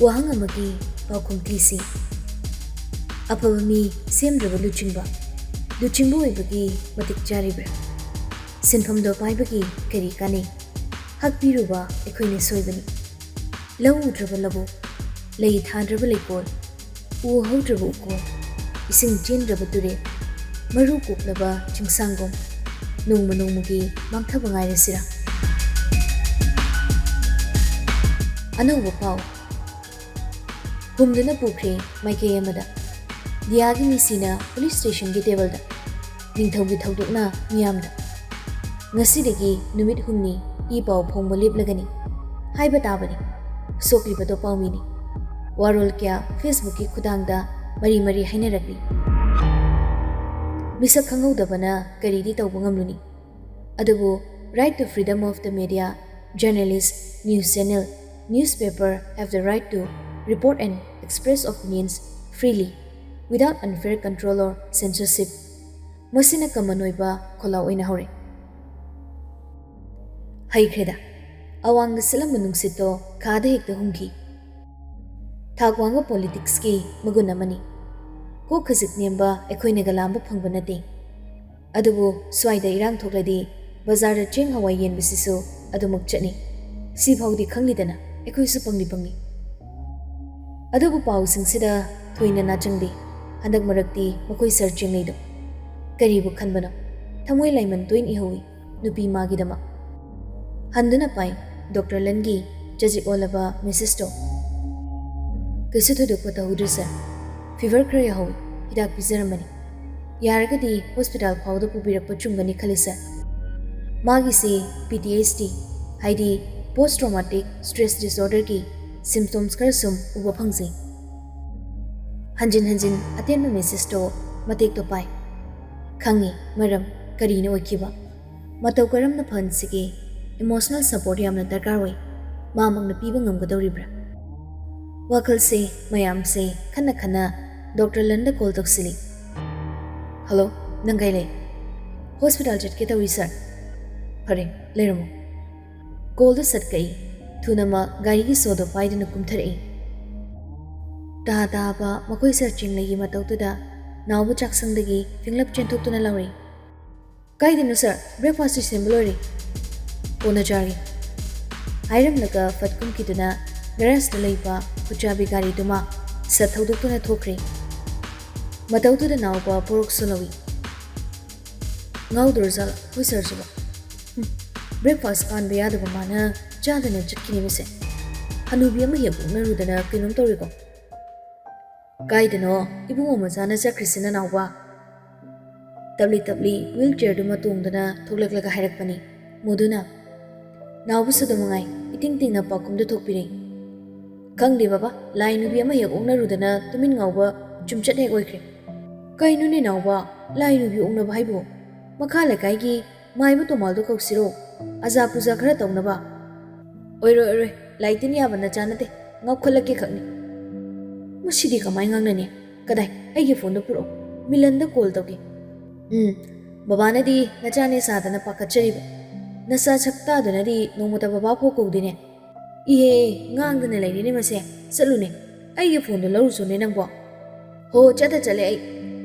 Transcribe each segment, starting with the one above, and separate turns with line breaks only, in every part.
ꯋꯥꯍꯪ ꯑꯃꯒꯤ ꯄꯥꯎꯈꯨꯝ ꯊꯤꯁꯤ꯫ ꯑꯐꯕ ꯃꯤ ꯁꯦꯝꯗ꯭ꯔꯕ ꯂꯨꯆꯤꯡꯕ ꯑꯣꯏꯕꯒꯤ ꯃꯇꯤꯛ ꯆꯥꯔꯤꯕ꯭ꯔꯥ? ꯁꯤꯟꯐꯝꯗꯣ ꯄꯥꯏꯕꯒꯤ ꯀꯔꯤ ꯀꯥꯟꯅꯩ? ꯍꯛꯄꯤꯔꯨꯕ ꯑꯩꯈꯣꯏꯅ ꯁꯣꯏꯕꯅꯤ꯫ ꯂꯧ ꯎꯗ꯭ꯔꯕ ꯂꯧꯕꯨꯛ, ꯂꯩ ꯊꯥꯗ꯭ꯔꯕ ꯂꯩꯀꯣꯜ, ꯎ ꯍꯧꯗ꯭ꯔꯕ ꯎꯀꯣꯜ, ꯏꯁꯤꯡ ꯆꯦꯟꯗ꯭ꯔꯕ ꯇꯨꯔꯦꯜ, ꯃꯔꯨ ꯀꯣꯛꯂꯕ ꯆꯤꯡꯁꯥꯡꯒꯣꯝ, ꯅꯣꯡꯃ ꯅꯣꯡꯃꯒꯤ ꯃꯥꯡꯊꯕ ꯉꯥꯏꯔꯁꯤꯔꯥ? ꯑꯅꯧꯕ ꯄꯥꯎ ꯍꯨꯝꯗꯨꯅ ꯄꯨꯈ꯭ꯔꯦ ꯃꯥꯏꯀꯩ ꯑꯃꯗ꯫ ꯗꯤꯌꯥꯒꯤ ꯃꯤꯁꯤꯅ ꯄꯨꯂꯤꯁ ꯁ꯭ꯇꯦꯁꯟꯒꯤ ꯇꯦꯕꯜꯗ, ꯅꯤꯡꯊꯧꯒꯤ ꯊꯧꯗꯣꯛꯅ ꯃꯤꯌꯥꯝꯗ꯫ ꯉꯁꯤꯗꯒꯤ ꯅꯨꯃꯤꯠ ꯍꯨꯝꯅꯤ ꯏ ꯄꯥꯎ ꯐꯣꯡꯕ ꯂꯦꯞꯂꯒꯅꯤ ꯍꯥꯏꯕ ꯇꯥꯕꯅꯤ꯫ ꯁꯣꯛꯂꯤꯕꯗꯣ ꯄꯥꯎꯃꯤꯅꯤ꯫ ꯋꯥꯔꯣꯜ ꯀꯌꯥ ꯐꯦꯁꯕꯨꯛꯀꯤ ꯈꯨꯠꯊꯥꯡꯗ ꯃꯔꯤ ꯃꯔꯤ ꯍꯥꯏꯅꯔꯛꯂꯤ꯫ ꯃꯤꯁꯛ ꯈꯪꯍꯧꯗꯕꯅ ꯀꯔꯤꯗꯤ ꯇꯧꯕ ꯉꯝꯂꯨꯅꯤ? ꯑꯗꯨꯕꯨ right to freedom of the media, journalist, news channel, newspaper have the right to report and express opinions freely without unfair control or censorship. ꯃꯁꯤꯅ ꯀꯃꯟ ꯑꯣꯏꯕ ꯈꯣꯜꯂꯥꯎ ꯑꯣꯏꯅ ꯍꯧꯔꯦ꯫ ꯍꯩꯈ꯭ꯔꯦꯗ ꯑꯋꯥꯡꯗ ꯁꯤꯠꯂꯝꯕ ꯅꯨꯡꯁꯤꯠꯇꯣ ꯈꯥꯗ ꯍꯦꯛꯇ ꯍꯨꯝꯈꯤ꯫ ꯊꯥꯛ ꯋꯥꯡꯕ ꯄꯣꯂꯤꯇꯤꯛꯁꯀꯤ ꯃꯒꯨꯟ ꯑꯃꯅꯤ꯫ ꯀꯣꯛ ꯈꯖꯤꯛ ꯅꯦꯝꯕ ꯑꯩꯈꯣꯏꯅꯒ ꯂꯥꯝꯕ ꯐꯪꯕ ꯅꯠꯇꯦ꯫ ꯑꯗꯨꯕꯨ ꯁ꯭ꯋꯥꯏꯗ ꯏꯔꯥꯡ ꯊꯣꯛꯂꯗꯤ ꯕꯖꯥꯔꯗ ꯆꯦꯡ ꯍꯋꯥꯏ ꯌꯦꯟꯕꯁꯤꯁꯨ ꯑꯗꯨꯃꯛ ꯆꯠꯅꯤ꯫ ꯁꯤꯐꯥꯎꯗꯤ ꯈꯪꯂꯤꯗꯅ ꯑꯩꯈꯣꯏꯁꯨ ꯄꯪꯂꯤ꯫ ꯑꯗꯨꯕꯨ ꯄꯥꯎꯁꯤꯡꯁꯤꯗ ꯊꯣꯏꯅ ꯅꯥꯆꯪꯗꯦ꯫ ꯍꯟꯗꯛ ꯃꯔꯛꯇꯤ ꯃꯈꯣꯏ ꯁꯔ ꯆꯤꯡꯅꯩꯗꯣ ꯀꯔꯤꯕꯨ ꯈꯟꯕꯅꯣ? ꯊꯃꯣꯏ ꯂꯥꯏꯃꯟ ꯇꯣꯏꯅ ꯏꯍꯧꯏ ꯅꯨꯄꯤ ꯃꯥꯒꯤꯗꯃꯛ꯫ ꯍꯟꯗꯨꯅ ꯄꯥꯏ ꯗꯣꯛꯇꯔ ꯂꯟꯒꯤ ꯆꯖꯤꯛ ꯑꯣꯜꯂꯕ ꯃꯦꯁꯦꯖꯇꯣ꯫ ꯀꯩꯁꯨ ꯊꯣꯏꯗꯣꯛꯄ ꯇꯧꯍꯧꯗ꯭ꯔꯦ ꯁꯔ, ꯐꯤꯚꯔ ꯈꯔ ꯌꯥꯎꯍꯧꯏ, ꯍꯤꯗꯥꯛ ꯄꯤꯖꯔꯝꯕꯅꯤ꯫ ꯌꯥꯔꯒꯗꯤ ꯍꯣꯁꯄꯤꯇꯥꯜ ꯐꯥꯎꯗ ꯄꯨꯕꯤꯔꯛꯄ ꯆꯨꯝꯒꯅꯤ ꯈꯜꯂꯤ ꯁꯔ꯫ ꯃꯥꯒꯤꯁꯤ PTSD ꯍꯥꯏꯗꯤ ꯄꯣꯁ ꯇ꯭ꯔꯣꯃꯥꯇꯤꯛ ꯁ꯭ꯇ꯭ꯔꯦꯁ ꯗꯤꯁꯑꯣꯔꯗꯔꯒꯤ ꯁꯤꯝꯞꯇꯣꯝꯁ ꯈꯔ ꯁꯨꯝ ꯎꯕ ꯐꯪꯖꯩ꯫ ꯍꯟꯖꯤꯟ ꯍꯟꯖꯤꯟ ꯑꯇꯦꯟꯕ ꯃꯦꯁꯦꯖꯇꯣ ꯃꯇꯦꯛꯇꯣ ꯄꯥꯏ꯫ ꯈꯪꯉꯤ ꯃꯔꯝ ꯀꯔꯤꯅ ꯑꯣꯏꯈꯤꯕ, ꯃꯇꯧ ꯀꯔꯝꯅ ꯐꯍꯟꯁꯤꯒꯦ, ꯏꯃꯣꯁꯅꯦꯜ ꯁꯄꯣꯔꯠ ꯌꯥꯝꯅ ꯗꯔꯀꯥꯔ ꯑꯣꯏ꯫ ꯃꯥꯃꯛꯅ ꯄꯤꯕ ꯉꯝꯒꯗꯧꯔꯤꯕ꯭ꯔꯥ? ꯋꯥꯈꯜꯁꯦ ꯃꯌꯥꯝꯁꯦ ꯈꯟꯅ ꯗꯣꯛꯇꯔ ꯂꯟꯗ ꯀꯣꯜ ꯇꯧꯁꯤꯜꯂꯤ꯫ ꯍꯜꯂꯣ, ꯅꯪ ꯀꯥꯏ ꯂꯩ? ꯍꯣꯁꯄꯤꯇꯥꯜ ꯆꯠꯀꯦ ꯇꯧꯔꯤ ꯁꯔ꯫ ꯐꯔꯦ ꯂꯩꯔꯝꯃꯣ꯫ ꯀꯣꯜꯗꯨ ꯁꯠ ꯀꯛꯏ꯫ ꯊꯨꯅꯃꯛ ꯒꯥꯔꯤꯒꯤ ꯁꯣꯗꯣ ꯄꯥꯏꯗꯨꯅ ꯀꯨꯝꯊꯔꯛꯏ꯫ ꯇꯥꯕ ꯃꯈꯣꯏ ꯁꯔ ꯆꯤꯡꯂꯩꯒꯤ ꯃꯇꯧꯗꯨꯗ ꯅꯥꯎꯕ ꯆꯥꯛꯁꯪꯗꯒꯤ ꯐꯤꯡꯂꯞ ꯆꯦꯟꯊꯣꯛꯇꯨꯅ ꯂꯥꯎꯔꯛꯏ꯫ ꯀꯥꯏꯗꯅꯣ ꯁꯔ? ꯕ꯭ꯔꯦꯛꯐꯥꯁꯇꯤ ꯁꯦꯝꯕ ꯂꯣꯏꯔꯦ꯫ ꯀꯣꯟꯅ ꯆꯥꯒꯦ ꯍꯥꯏꯔꯝꯂꯒ ꯐꯠ ꯀꯨꯝꯈꯤꯗꯨꯅ ꯒꯔꯦꯖꯇ ꯂꯩꯕ ꯈꯨꯠꯆꯥꯕꯤ ꯒꯥꯔꯤꯗꯨꯃ ꯁꯠ ꯊꯧꯗꯣꯛꯇꯨꯅ ꯊꯣꯛꯈ꯭ꯔꯦ꯫ ꯃꯇꯧꯗꯨꯗ ꯅꯥꯎꯕ ꯄꯣꯔꯣꯛ ꯁꯣꯜꯍꯧꯏ꯫ ꯉꯥꯎꯗꯣꯔꯖꯥꯠꯂ ꯑꯩꯈꯣꯏ ꯁꯔꯁꯤꯕꯣ? ꯕ꯭ꯔꯦꯛꯐꯥꯁ ꯄꯥꯟꯕ ꯌꯥꯗꯕ ꯃꯥꯅ ꯆꯥꯗꯅ ꯆꯠꯈꯤꯅꯦꯕꯁꯦ꯫ ꯍꯅꯨꯕꯤ ꯑꯃ ꯍꯦꯛ ꯎꯛꯅꯔꯨꯗꯅ ꯀꯩꯅꯣꯝ ꯇꯧꯔꯦꯀꯣ? ꯀꯥꯏꯗꯅꯣ ꯏꯕꯨꯡꯉꯣ ꯃꯆꯥꯅ ꯆꯠꯈ꯭ꯔꯤꯁꯤꯅ ꯅꯥꯎꯕ? ꯇꯞꯂꯤ ꯋꯤꯜ ꯆꯤꯌꯔꯗꯨꯃ ꯇꯣꯡꯗꯨꯅ ꯊꯣꯛꯂꯛꯂꯒ ꯍꯥꯏꯔꯛꯄꯅꯤ ꯃꯗꯨꯅ꯫ ꯅꯥꯎꯕꯁꯨ ꯑꯗꯨꯃꯉꯥꯏ ꯏꯇꯤꯡ ꯇꯤꯡꯅ ꯄꯥꯎꯈꯨꯝꯗꯨ ꯊꯣꯛꯄꯤꯔꯩ꯫ ꯈꯪꯗꯦ ꯕꯕꯥ, ꯂꯥꯏ ꯅꯨꯕꯤ ꯑꯃ ꯍꯦꯛ ꯑꯣꯛꯅꯔꯨꯗꯅ ꯇꯨꯃꯤꯟ ꯉꯥꯎꯕ ꯆꯨꯝꯆꯠ ꯍꯦꯛ ꯑꯣꯏꯈ꯭ꯔꯦ꯫ ꯀꯩꯅꯣꯅꯦ ꯅꯥꯎꯕ, ꯂꯥꯏ ꯅꯨꯕꯤ ꯑꯣꯛꯅꯕ ꯍꯥꯏꯕꯨ? ꯃꯈꯥ ꯂꯩꯀꯥꯏꯒꯤ ꯃꯥꯏꯕ ꯇꯣꯃꯥꯜꯗꯣ ꯀꯧꯁꯤꯔꯣ, ꯑꯖꯥ ꯄꯨꯖꯥ ꯈꯔ ꯇꯧꯅꯕ? ꯑꯣꯏꯔꯣꯏ, ꯂꯥꯏ ꯇꯤꯟ ꯌꯥꯕ ꯅꯆꯥ ꯅꯠꯇꯦ, ꯉꯥꯎꯈꯠꯂꯛꯀꯦ ꯈꯛꯅꯤ꯫ ꯃꯁꯤꯗꯤ ꯀꯃꯥꯏ ꯉꯥꯡꯅꯅꯤ? ꯀꯗꯥꯏ ꯑꯩꯒꯤ ꯐꯣꯟꯗꯣ ꯄꯨꯔꯛꯑꯣ, ꯃꯤꯂꯟꯗ ꯀꯣꯜ ꯇꯧꯒꯦ꯫ ꯕꯕꯥꯅꯗꯤ ꯅꯆꯥꯅꯦ ꯁꯥꯗꯅ ꯄꯥꯈꯠꯆꯔꯤꯕ, ꯅꯆꯥ ꯁꯛꯇꯥꯗꯨꯅꯗꯤ ꯅꯣꯡꯃꯇ ꯕꯕꯥ ꯐꯥꯎ ꯀꯧꯗꯦꯅꯦ꯫ ꯏꯍꯦ, ꯉꯥꯡꯗꯅ ꯂꯩꯔꯦꯅꯦ ꯃꯁꯦ꯫ ꯆꯠꯂꯨꯅꯦ, ꯑꯩꯒꯤ ꯐꯣꯟꯗꯣ ꯂꯧꯔꯨꯆꯣꯅꯦ ꯅꯪꯕꯣ꯫ ꯍꯣ ꯆꯠꯂꯦ ꯑꯩ꯫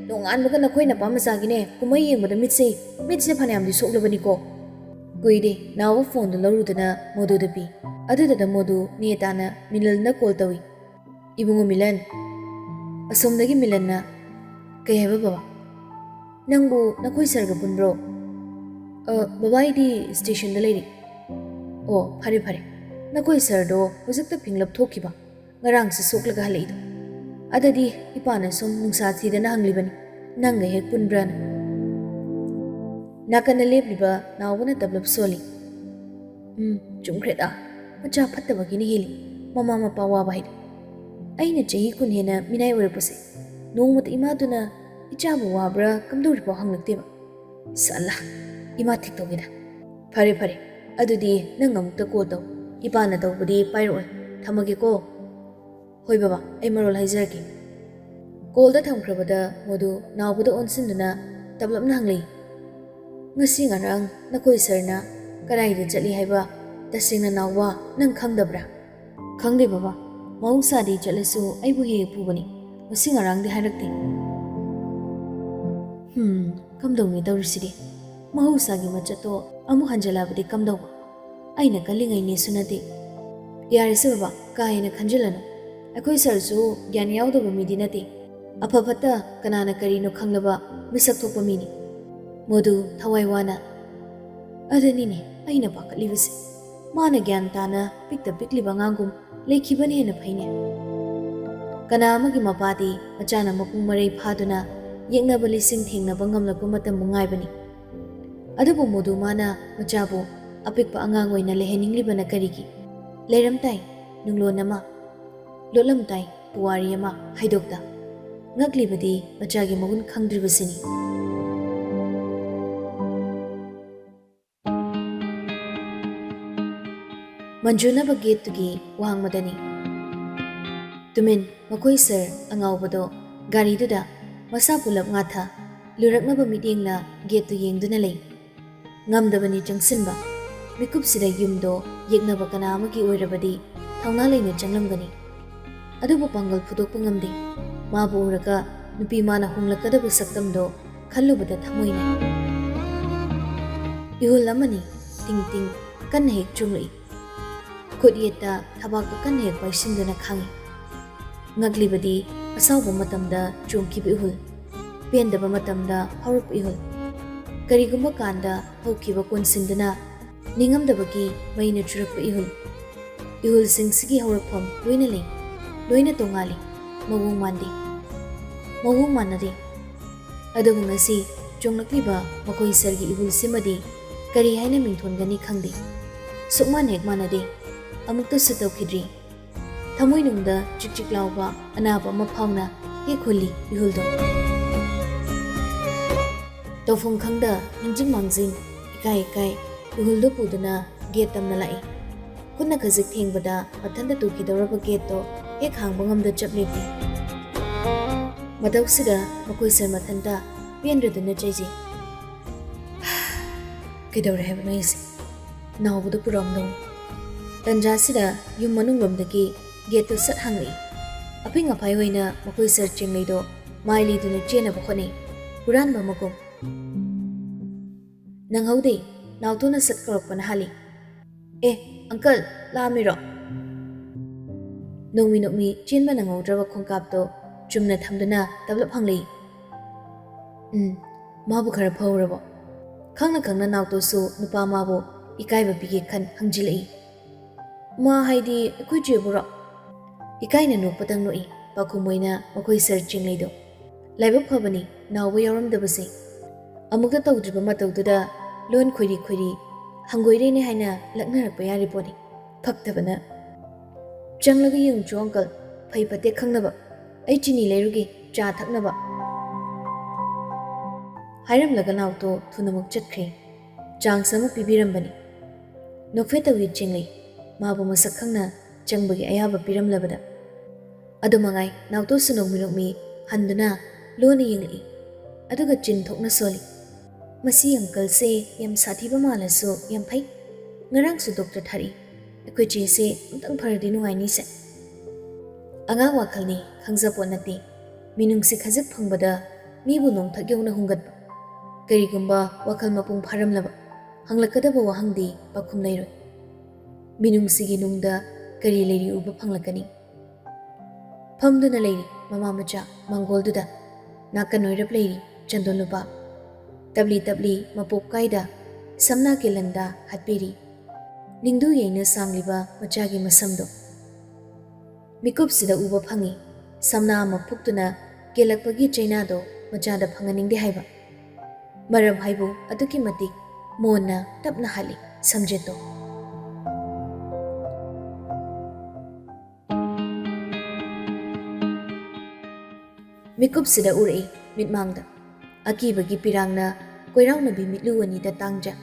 ꯅꯣꯡꯉꯥꯟꯕꯒ ꯅꯈꯣꯏ ꯅꯄꯥ ꯃꯆꯥꯒꯤꯅꯦ ꯀꯨꯝꯍꯩ ꯌꯦꯡꯕꯗ ꯃꯤꯠꯁꯦ ꯐꯅꯌꯥꯝꯗꯤ ꯁꯣꯛꯂꯕꯅꯤꯀꯣ꯫ ꯀꯨꯏꯔꯦ ꯅꯥꯎꯕ ꯐꯣꯟꯗꯣ ꯂꯧꯔꯨꯗꯅ ꯃꯣꯗꯨꯗ ꯄꯤ꯫ ꯑꯗꯨꯗꯨꯗ ꯃꯣꯗꯨ ꯅꯦ ꯇꯥꯅ ꯃꯤꯂꯟꯗ ꯀꯣꯜ ꯇꯧꯏ꯫ ꯏꯕꯨꯡꯉꯣ ꯃꯤꯂꯟ꯫ ꯑꯁꯣꯝꯗꯒꯤ ꯃꯤꯂꯟꯅ, ꯀꯩ ꯍꯥꯏꯕ ꯕꯕꯥ? ꯅꯪꯕꯨ ꯅꯈꯣꯏ ꯁꯔꯒ ꯄꯨꯟꯕ꯭ꯔꯣ? ꯕꯕꯥ ꯑꯩꯗꯤ ꯁ꯭ꯇꯦꯁꯟꯗ ꯂꯩꯔꯤ꯫ ꯑꯣ ꯐꯔꯦ, ꯅꯈꯣꯏ ꯁꯔꯗꯣ ꯍꯧꯖꯤꯛꯇ ꯐꯤꯡꯂꯞ ꯊꯣꯛꯈꯤꯕ, ꯉꯔꯥꯡꯁꯦ ꯁꯣꯛꯂꯒ ꯍꯜꯂꯛꯏꯗꯣ꯫ ꯑꯗꯨꯗꯤ ꯏꯄꯥꯅ ꯁꯨꯝ ꯅꯨꯡꯁꯥ ꯊꯤꯗꯅ ꯍꯪꯂꯤꯕꯅꯤ, ꯅꯪꯒ ꯍꯦꯛ ꯄꯨꯟꯕ꯭ꯔꯥꯅ꯫ ꯅꯥꯀꯟꯗ ꯂꯦꯞꯂꯤꯕ ꯅꯥꯎꯕꯅ ꯇꯞꯂꯞ ꯁꯣꯜꯂꯤ꯫ ꯆꯨꯝꯈ꯭ꯔꯦꯗ, ꯃꯆꯥ ꯐꯠꯇꯕꯒꯤꯅ ꯍꯦꯜꯂꯤ ꯃꯃꯥ ꯃꯄꯥ ꯋꯥꯕ ꯍꯥꯏꯗꯣ꯫ ꯑꯩꯅ ꯆꯍꯤ 10 ꯍꯦꯟꯅ ꯃꯤꯅꯥꯏ ꯑꯣꯏꯔꯛꯄꯁꯦ ꯅꯣꯡꯃꯇ ꯏꯃꯥꯗꯨꯅ ꯏꯆꯥꯕꯨ ꯋꯥꯕ꯭ꯔꯥ ꯀꯝꯗꯧꯔꯤꯐꯥꯎ ꯍꯪꯂꯛꯇꯦꯕ꯫ ꯁꯜꯂꯥ, ꯏꯃꯥ ꯊꯤꯛ ꯇꯧꯒꯦꯗ꯫ ꯐꯔꯦ, ꯑꯗꯨꯗꯤ ꯅꯪ ꯑꯃꯨꯛꯇ ꯀꯣꯜ ꯇꯧ, ꯏꯄꯥꯅ ꯇꯧꯕꯗꯤ ꯄꯥꯏꯔꯛꯑꯣꯏ꯫ ꯊꯝꯃꯒꯦꯀꯣ꯫ ꯍꯣꯏ ꯕꯕꯥ, ꯑꯩ ꯃꯔꯣꯜ ꯍꯥꯏꯖꯔꯛꯀꯦ꯫ ꯀꯣꯜꯗ ꯊꯝꯈ꯭ꯔꯕꯗ ꯃꯗꯨ ꯅꯥꯎꯕꯗ ꯑꯣꯟꯁꯤꯟꯗꯨꯅ ꯇꯞꯂꯞꯅ ꯍꯪꯂꯛꯏ꯫ ꯉꯁꯤ ꯉꯔꯥꯡ ꯅꯈꯣꯏ ꯁꯔꯅ ꯀꯗꯥꯏꯗ ꯆꯠꯂꯤ ꯍꯥꯏꯕ ꯇꯁꯦꯡꯅ ꯅꯥꯎꯕ ꯅꯪ ꯈꯪꯗꯕ꯭ꯔꯥ? ꯈꯪꯗꯦ ꯕꯕꯥ, mahusadi chalasu aibu he pubani masing arang de harakte kamdong ni tawrisidi mahusagi machato amu hanjalabadi kamdong aina kalingai ne sunade yare se baba kaina khanjalana akoi sarsu gyan yaudaba midi nate afafata kanana karino khanglaba misak thokpa mini modu thawai wana adanine aina pakalibase mana gyan tana pikta pikliba ngangum lekhibane hena phaine kana amagi mapadi achana mapung marai phaduna yengnaba lising thengnaba ngamlakpa matam mungaibani adubu modu mana machabu apikpa angang oina leheninglibana karigi leiramtai nunglonama lolamtai puwari ama haidokta ngaklibadi machagi magun khangdribasini manjunaba gate tugi wahang madani tumin makoi sir angawbado gari duda masa pulap ngatha luraknaba midingna gate tu yengduna lei ngamdabani changsinba mikup sida yumdo yegnaba kana amagi oirabadi thawna leina changlamgani adubu pangal phudokpa ngamde mabu uraka nupi mana hunglakadaba saktamdo khallubada thamoina ihul amani ting ting kan hek chungli khudiyeta thabak kan hek paisinduna khangi ngaglibadi asawba matamda chungkibi ihul pendaba matamda haurup ihul karigumba kanda haukiba konsinduna ningamdabagi maina churukpa ihul singsigi haurapam loina lei loina tongali mawung mandi mawung manade adubu ngasi chonglakliba makoi sargi ihul simadi kari haina mingthongani khangde sukman hek manade amukta sutokidri thamoi nungda chikchik lauba anaba maphawna he kholi ihuldo tofung khangda ningjing mangjing ikai ihuldo puduna gate tamna lai kunna khazik thengbada mathanda tukidoraba gate to ek hangba ngamda chaplepi madausida makoi sar mathanda pendraduna chaiji kidore have noise nawbudu puramdo tanjasida yum manunglomdagi gate to sat hangli aping apai hoina makoi sar chingleido maili duna chena bokhone puran bamakom nanghaude nautuna sat korokpana hali uncle lamiro nongmi chenba nangaudraba khongkapto chumna thamduna tablap hangli mabu khara phawrabo khangna nauto su nupa mabu ikaiba bige khan hangjilai ma haidi akoi jeburo ikaina no patang noi pakhumoina makoi sar chingleido laiba phabani nawba yaramdabase amukta tawdriba matawduda lon khoiri hangoirene haina laknarakpa yari poni phaktabana changlaga yung chu uncle phai pate khangnaba ai chini leiruge cha thaknaba hairam laga nauto thunamuk chatkhe chang sama pibirambani nokfe tawi chinglei mabu masak khangna changbagi ayaba piramlabada adumangai nauto sunok minokmi handuna loni yingli aduga chin thokna soli masi uncle se yam sathiba malasu yam phai ngarang su doctor thari akoi che se amtang phardi nuai ni se anga wakhalni khangjapo nati minung se khajak phangbada mibu nong thagyong na hungat karigumba wakhal mapung pharamlaba hanglakadaba wahangdi pakhum leiro minung sigi nungda kari leiri uba phanglakani phamduna leiri mama macha mangolduda nakan oirap leiri chandoluba tabli mapok kaida samna ke landa hatpiri ningdu yeina sangliba machagi masamdo mikup sida uba phangi samna maphuktuna kelakpagi chaina do machada phanganingde haiba maram haibu aduki matik mona tapna hali samjeto mikup sida urei mitmangda akibagi pirangna koirauna bi mitluwani da tangja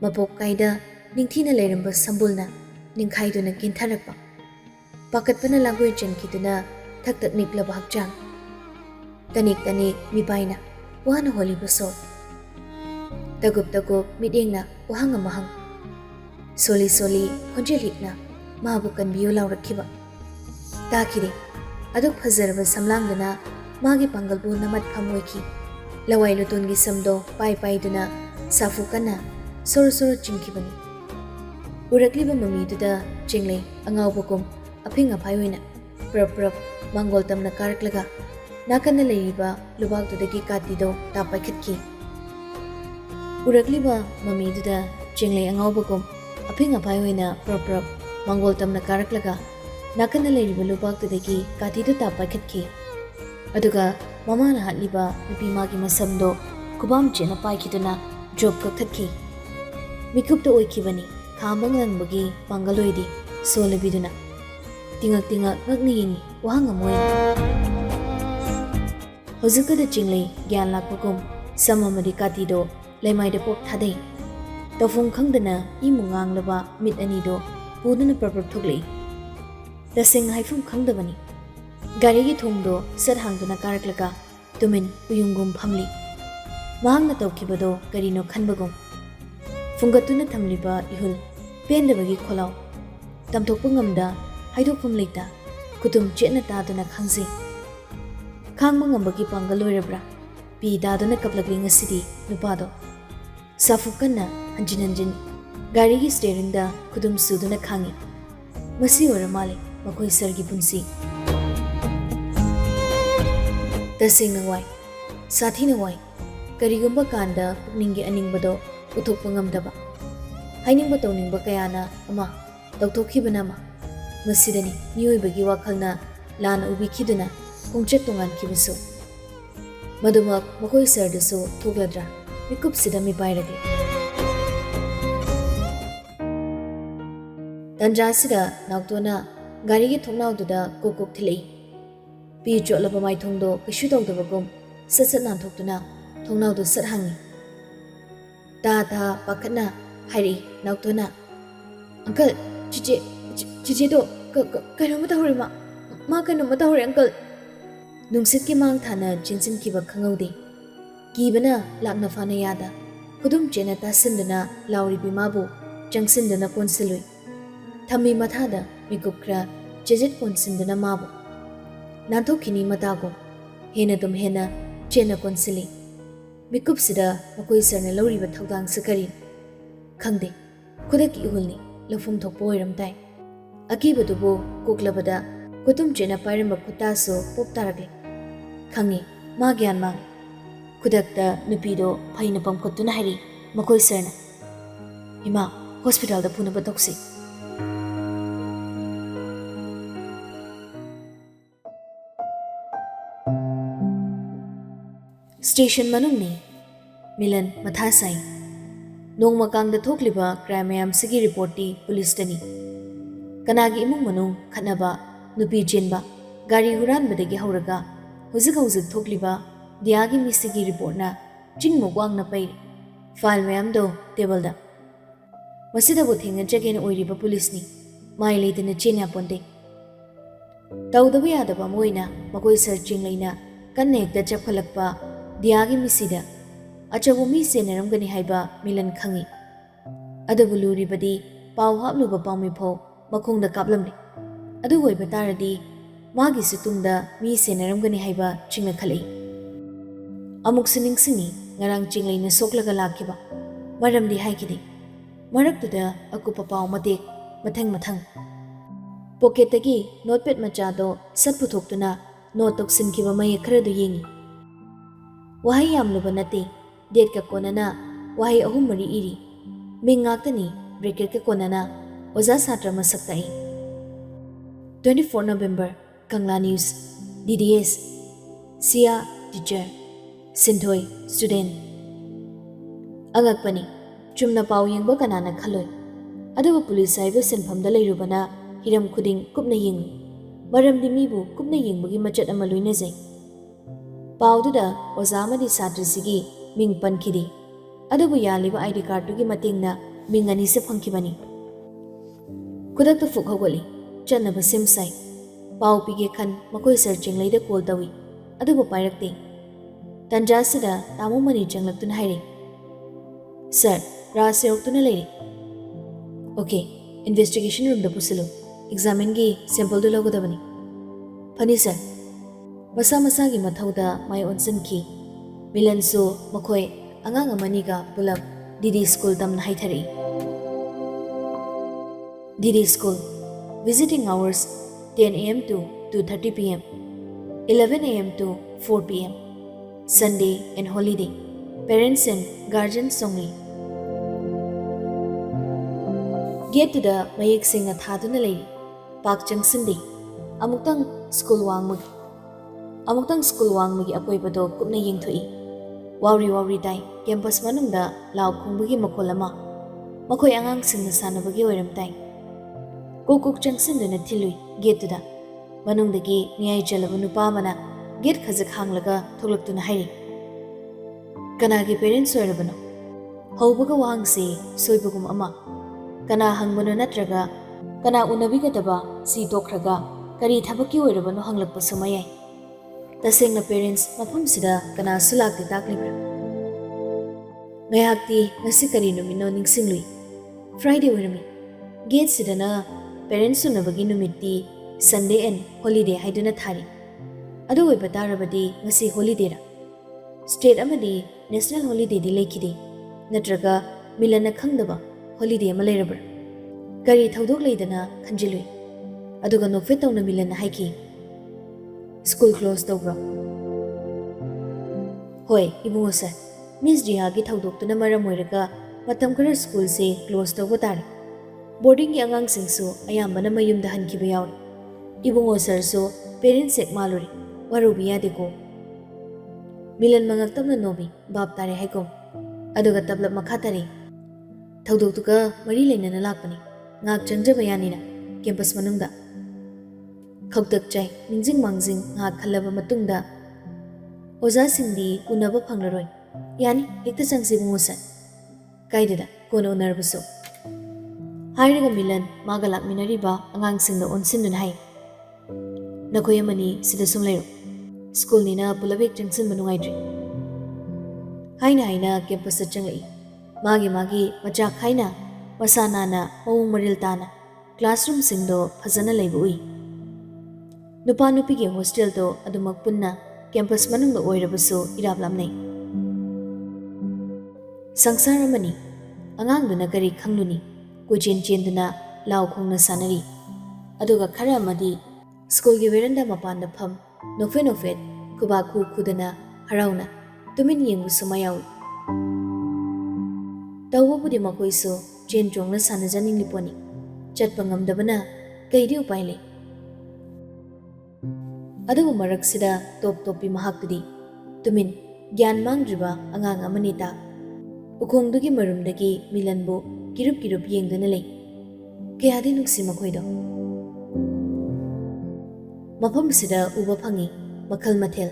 mapok kaida ningthina leiramba sambulna ningkhaiduna kintharakpa pakatpana langoi chenkiduna thaktak niklaba hakchang tanik mipaina wana holiba so tagup midengna wahanga mahang soli honjelikna mabu kanbiyo laurakhiba ताखिरे अदुक फजरबा समलांगना मागी पांगलबु नमत फमोइखी लवाई लुतुनगी समदो पाई पाइदुना साफु कन्ना सोर सोर चिंखिबनी उरकलिबा ममीदुदा चिंगले अंगावबकुम अफिंग अफाइना प्रप प्रप Mongol तमना कारकलगा नाकन्ना लेरिबा लुबागदुदगी कातिदो तापाइखतकी उरकलिबा ममीदुदा चिंगले अंगावबकुम अफिंग अफाइना प्रप प्रप Mongol तमना कारकलगा नाकन्ना लेरिबा लुबागदुदगी कातिदो तापाइखतकी अदुगा ममाना हातलिबा नुपी मागी मसमदो कुबाम चेना पाइखिदुना drop कथकी मिकुप्त ओइखिबनी खामंग नंबगी पांगलोइदी सोलबिदुना तिंगक तिंगक ngakni yingi wahang amoy hojukada chinglei gyan lakpagum samamadi katido laimaida pok thadei tofung khangdana imungang laba mit ani do puduna parpar thuklei tasing haifum khangdabani gari gi thongdo sat hangduna karaklaga tumin uyungum phamli mahangna tawkibado karino khanbagum fungatuna thamliba ihul pendabagi kholaw tamthokpa ngamda haidokpam leita kutum chetna taduna khangsi khangma ngambagi pangaloirabra pi daduna kaplagli ngasidi nupado safukanna hanjin hanjin gari gi steering da kudum suduna khangi masi ora male makoi sargi punsi tasing na wai sathi na wai karigumba kanda pukningi aningbado uthokpa ngamdaba hainingba tawningba kayana ama tawthokhibana ma मसीदनी मियोइबगी वाखलना लान उबिखिदुना पुंगचेत तोंगानखिबसु मदुमक मखोय सरदसु थोगलद्रा मिकुपसिदा मिपाइरगे तंजासिदा नाउतोना गारीगी थोंनाउदुदा कोकोक Thillai P चोलबा माइथोंदो किशु तौदबगुम ससत नांथोक्तुना थोंनाउदु सतहांगी ता ता पाखना हाइरी नाउतोना uncle चिचे चिचेदो कनोमता हौरे मा कनोमता हौरे uncle नुंसित की मांग थाना चिंसिन की बखंगौदे कीबना लाकना फाना यादा खुदुम चेना तासिंदना लाउरी बिमाबु चंगसिंदना कोनसिलुई थम्मी मथादा मिकुपक्रा चेजेट कोनसिंदना माबु नाथोखिनी मतागो हेना तुम हेना चेना कोनसिली मिकुपसिदा मकोई सरना लौरीबा थौदांग सकरी खंगदे खुदकी इहुलनी लफुम थोकपो ओइरमताई अकीबदुबो कोकलबदा कुतुम चेना पाइरम खुतासो पोपतारगले खंगी मा ज्ञान मांग खुदकता नुपीदो फैना पमखुतुना हाइरी मकोई सरना इमा हॉस्पिटल दा पुनबा तोक्सी स्टेशन मनुंगनी मिलन मथासाई नोंगमकांगदा थोकलिबा क्राइम मयामसिगी रिपोर्टी पुलिस तनी कनागी इमुंग मनुंग खनबा नुपी चेनबा गाड़ी हुरानबदगी हौरगा हुजिक हुजिक थोकलिबा दियागी मिसिगी रिपोर्टना चिंगमु वांगना पैरी फाइल मयामदो टेबलदा मसिदबो थेंगजगेन ओइरिबा पुलिसनी माइ लेदना चेन्या पोंदे तौदबा यादबा मोइना मकोई सर्चिंग लेना कन्ने एकदा चपखलकपा दियागी मिसिदा अचबो मी सेनरमगनी हाइबा मिलन खंगी अदबु लुरिबदी पाव हाबलुबा पाउमिफो मखोंदा कापलमने अदु ओइबा तारदी मागी सुतुंगदा मी सेनरमगनी हाइबा चिंगना खलई अमुक सिनिंगसिंगी ngarang chingleina soklaga lakiba maramdi haikide maraktuda akupa paw mate mathang mathang pocket tagi notepad macha do sat puthoktuna note toksin kiba mai khara du yengi wahi yamluba nate date ka konana wahi ahum mari iri mingaktani bracket ka konana oza satra masaktai 24 November Kangla News DDS Sia teacher Sinthoi student Agakpani chumna paw yengba kanana khaloi aduba police saiba senphamda leirubana hiram khuding kupna yeng maramdi mibu kupna yengbagi machat ama loina jai pawduda ozamadi satrasigi ming pankhidi adubu yaliba ID card tugi matingna ming ani se phangkhibani kudakta fuk hogoli chanaba simsai paw pige khan makoi searching leida call tawi adubu pairakte tanjasida tamu mani changlaktuna haire sir rase oktuna leire okay investigation room da pusilo examine gi sample do logodabani ꯐꯅꯤ sir, ꯃꯁꯥ ꯃꯁꯥꯒꯤ ꯃꯊꯧꯗ ꯃꯥꯏ ꯑꯣꯟꯁꯤꯟꯈꯤ꯫ ꯃꯤꯂꯟꯁꯨ ꯃꯈꯣꯏ ꯑꯉꯥꯡ ꯑꯃꯅꯤꯒ ꯄꯨꯂꯞ ꯗꯤꯗꯤ school ꯇꯝꯅ ꯍꯥꯏꯊꯔꯛꯏ꯫ ꯗꯤꯗꯤ school visiting hours 10 a.m. to 2:30 p.m. 11 a.m. to 4 p.m. Sunday and holiday. Parents and guardians only. Get to the mayek sing at Haduna lady. Park Junction Amuktang school wang magi akoy bado kupna ying thui. Wawri tay campus manungda law khungbagi makolama. Makoy angang sing na sanabagi oiram tay. Kukuk Junction na tilui get to the manungdagi niyay jalaba nupa mana get khazak hanglaga thuglak tu na hairi. Kanagi parents oirabano. Haubaga wang si soibagum ama. Kana hangbano natraga kana unabigataba si tokraga kari thabaki oirabano hanglakpa sumayay. Taseng na parents mafam sida kana sulakti taklibra. Ngayakti ngasi kari numino ningsinglui. Friday oirami. Gate sida na parents sunabagi numitti Sunday and holiday haiduna thari. Adu oiba tarabadi ngasi holiday ra. State amadi national holiday di laikide. Natraga milana khangdaba holiday ama lairabra. Kari thaudok laidana khanjilui. Aduga nokfe tawna milana haiki. School close tawbra. Hoi, ibungo sir. Miss Jia gi thaudok tuna maram oiraga matam kara school se close tawba tari. Boarding ki angang singsu ayambana mayumda hankiba yawi. Ibungo sir so parents ek maluri. Warubi yadeko. Milan mangaktamna nobi bab tare haikom. Aduga tablap makhatari. Thaudok tuka mari lainana lakpani. Ngak changjaba yanina campus manungda. Khawtak chai ningjing mangjing ngak khalaba matungda. Oza singdi unaba phanglaroi. Yani hekta changsi bungo sir. Kaidada kono unarbaso. Hairaga Milan maga lakminariba angang singda onsinun hai. Nakoy amani sida sumlairo. School nina pulabek junction manungaidri. Haina campus changai. Magi macha khaina masana na mawung maril tana classroom singdo phajana leibui. Nupa nupi ge hostel do adumak punna campus manungda oirabaso irablamnei. Sangsara mani angang duna kari khangluni kujen chenduna law khongna sanari. Aduga khara amadi school ge veranda mapanda pham nofet kuba khudana harauna tumin yengbu sumayawi. Tawbudi makoiso chen chongna sanajaning liponi chatpa ngamdabana kaidi upai le. Adugu maraksida topi mahaktudi tumin gyan mangdriba angang amanita ukhongdugi marumdagi Milanbu kirup yengduna le. Kayadi nuksi makoido. Mafam sida uba phangi makhal mathel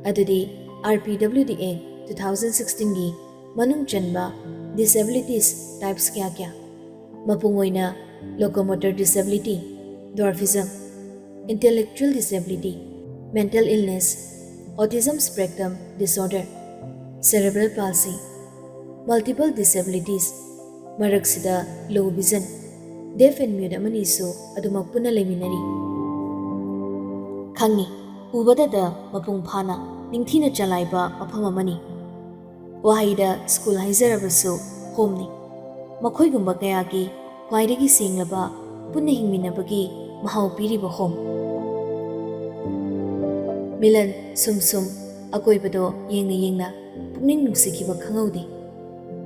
adudi RPWDA 2016 gi manung chanba disabilities types kya mapungoina locomotor disability, dwarfism, intellectual disability, mental illness, autism spectrum disorder, cerebral palsy, multiple disabilities, maraksida low vision, deaf and mute amani so adumak puna leminari. Khangi ubada da mapung phana ningthina chalaiba mafam amani. Wahida school haizarabasu home ni. Makhoi gumba kaya ki khwaidagi senglaba punna hingminabagi mahau piriba home. Milan sum akoibado yengna pukning nungsikiba khangaudi.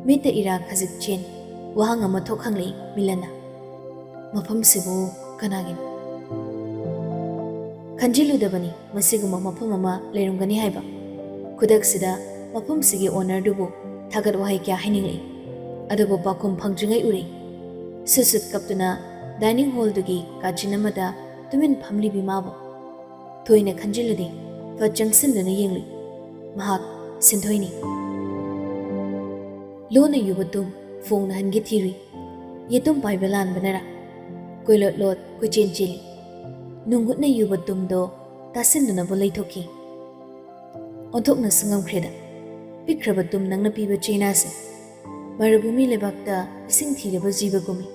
Mita ira khajik chen wahang ama thokhanglei Milana. Mafam sibu kanagin. Khanjiludabani masiguma mafam ama leirumgani haiba. Kudak sida mafam sigi owner dubu thagat wahai kya hainingli. Adubu pakum phangdringai uri. Susut kaptuna dining hall dugi kachinamada tumin phamli bimabu. Thoina khanjiludi fa junction dana yengli. Mahak sinthoini. Lona yubatum phone na hangi thiri. Yetum paibalan banara. Koilot kuchen chili. Nungut na yubatum do tasinduna bolai thoki. Onthok na sungam kreda. Pikrabatum nang napiba chena se. Marabumi lebakta ising thiraba jiba gumi.